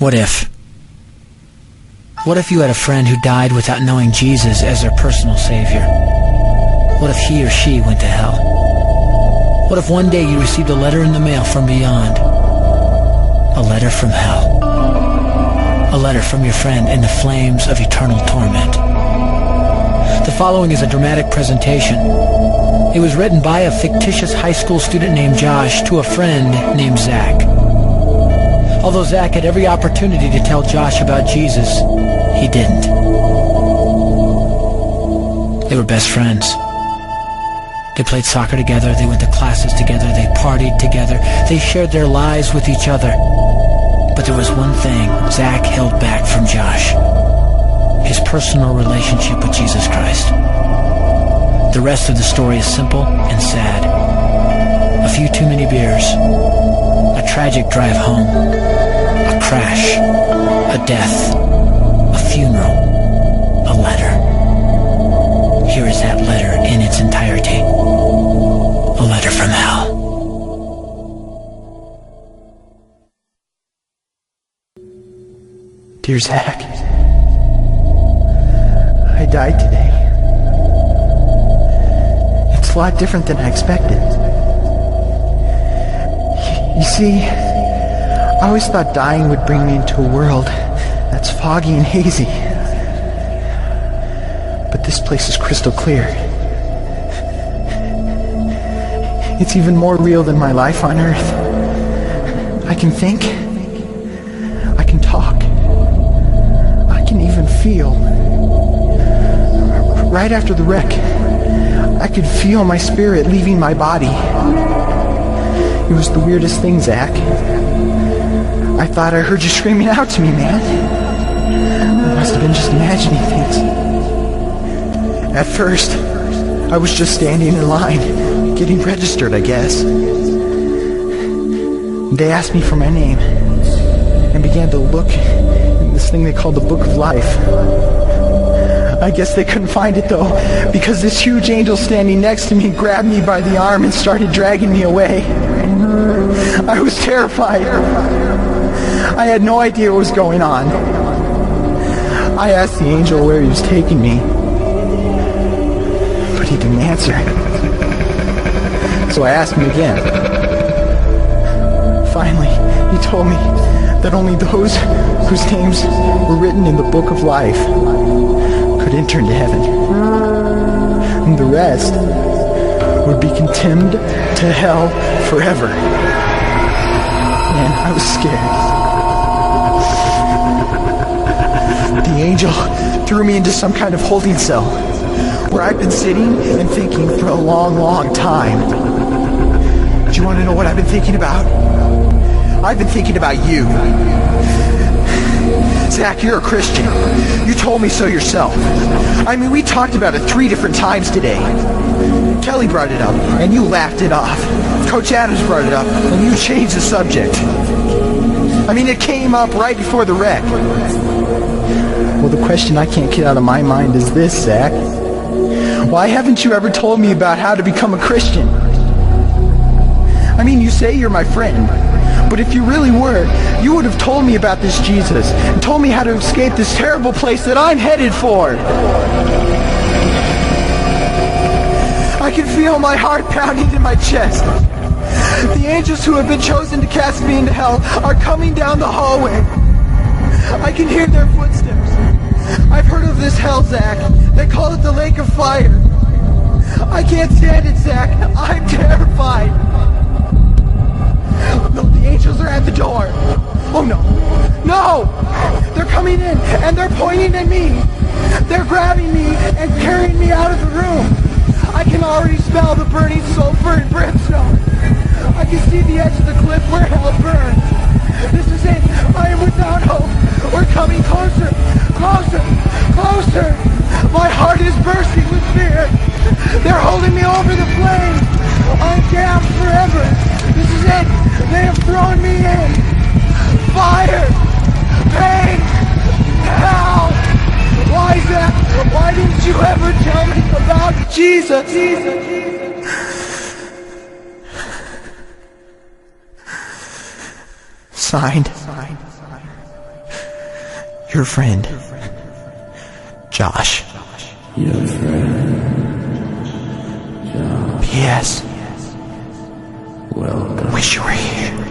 What if? What if you had a friend who died without knowing Jesus as their personal savior? What if he or she went to hell? What if one day you received a letter in the mail from beyond? A letter from hell. A letter from your friend in the flames of eternal torment. The following is a dramatic presentation. It was written by a fictitious high school student named Josh to a friend named Zach. Although Zach had every opportunity to tell Josh about Jesus, he didn't. They were best friends. They played soccer together, they went to classes together, they partied together, they shared their lives with each other. But there was one thing Zach held back from Josh: his personal relationship with Jesus Christ. The rest of the story is simple and sad. A few too many beers, a tragic drive home, a crash, a death, a funeral, a letter. Here is that letter in its entirety. A letter from hell. Dear Zach, I died today. It's a lot different than I expected. You see, I always thought dying would bring me into a world that's foggy and hazy. But this place is crystal clear. It's even more real than my life on Earth. I can think. I can talk. I can even feel. Right after the wreck, I could feel my spirit leaving my body. It was the weirdest thing, Zach. I thought I heard you screaming out to me, man. I must have been just imagining things. At first, I was just standing in line, getting registered, I guess. They asked me for my name and began to look in this thing they called the Book of Life. I guess they couldn't find it, though, because this huge angel standing next to me grabbed me by the arm and started dragging me away. I was terrified. I had no idea what was going on. I asked the angel where he was taking me, but he didn't answer. So I asked him again. Finally, he told me that only those whose names were written in the Book of Life could enter into heaven. And the rest would be condemned to hell forever. Man, I was scared. The angel threw me into some kind of holding cell where I've been sitting and thinking for a long, long time. Do you want to know what I've been thinking about? I've been thinking about you. Zach, you're a Christian. You told me so yourself. I mean, we talked about it 3 different times today. Kelly brought it up, and you laughed it off. Coach Adams brought it up, and you changed the subject. I mean, it came up right before the wreck. Well, the question I can't get out of my mind is this, Zach. Why haven't you ever told me about how to become a Christian? I mean, you say you're my friend, but if you really were, you would have told me about this Jesus and told me how to escape this terrible place that I'm headed for. I can feel my heart pounding in my chest. The angels who have been chosen to cast me into hell are coming down the hallway. I can hear their footsteps. I've heard of this hell, Zach. They call it the lake of fire. I can't stand it, Zach. I'm terrified. No, the angels are at the door. Oh, no. No! They're coming in, and they're pointing at me. They're grabbing me and carrying me out of the room. I can already smell the burning sulfur and brimstone. I can see the edge of the cliff where hell burns. This is it. I am without hope. We're coming closer, closer, closer. My heart is bursting with fear. They're holding me over the flames. I'm damned forever. This is it. They have thrown me in. Fire, pain, hell. Why, Zach? Why didn't you ever tell me about Jesus? Signed, Your friend, Josh. Your friend, Josh. P.S. Welcome. Wish you were here.